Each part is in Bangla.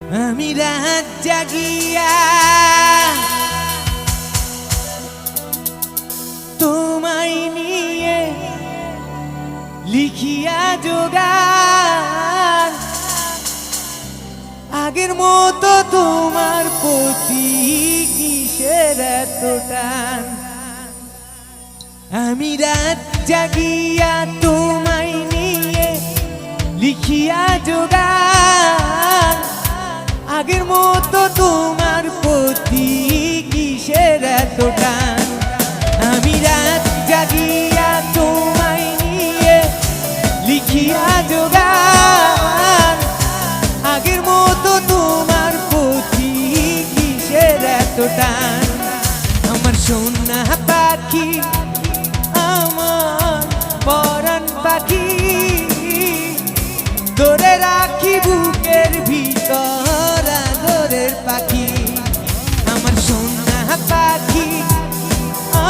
আমি রাত জাগিয়া তোমায় নিয়ে লিখিয়া যোগান, আগের মতো তোমার প্রতি কিসের এত টান। আমি রাত জাগিয়া তোমায় নিয়ে লিখিয়া যোগান, আগের মতো তোমার প্রতি কিসের এত টান। আমি রাত জাগিয়া তোমায় নিয়ে লিখিয়া যোগান, আগের মতো তোমার প্রতি কিসের এত টান। আমার সোনা পাখি, আমার পরাণ পাখি, ধরে রাখি বুকের ভিতর আদরের পাখি। আমার সোনা পাখি,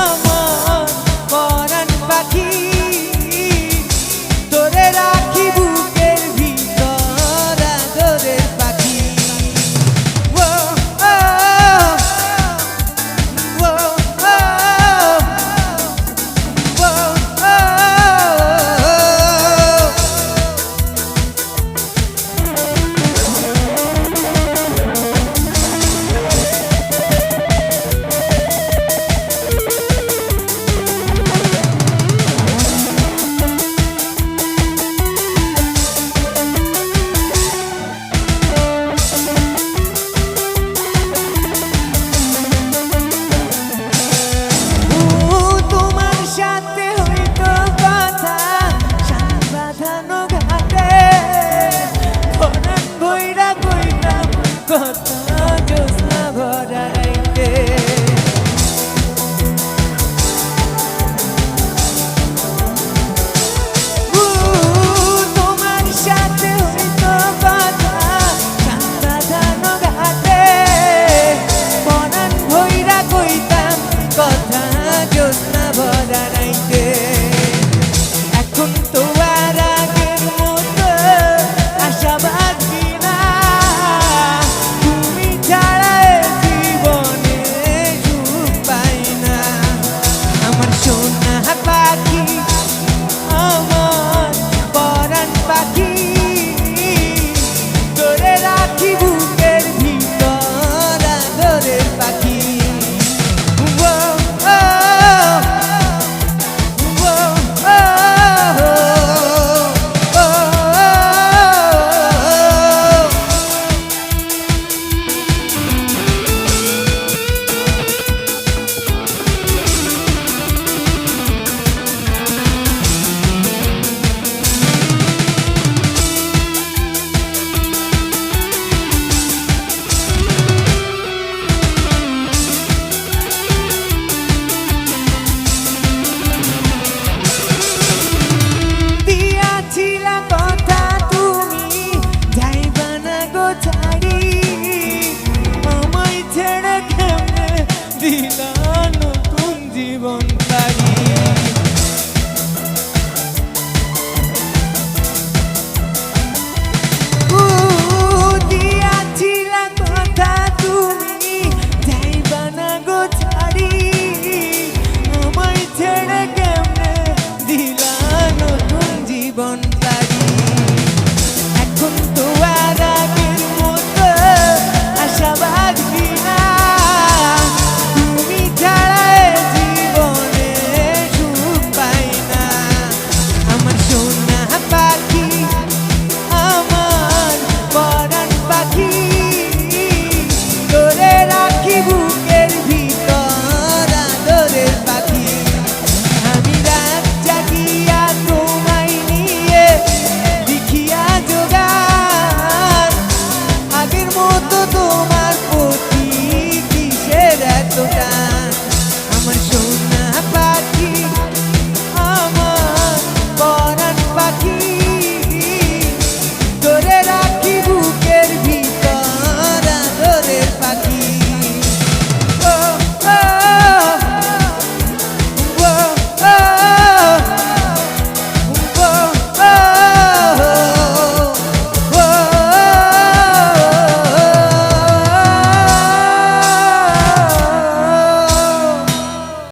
আমার পরাণ পাখি, ধরে রাখি বুকের ভিতর আদরের পাখি। ও ও ও ও কথা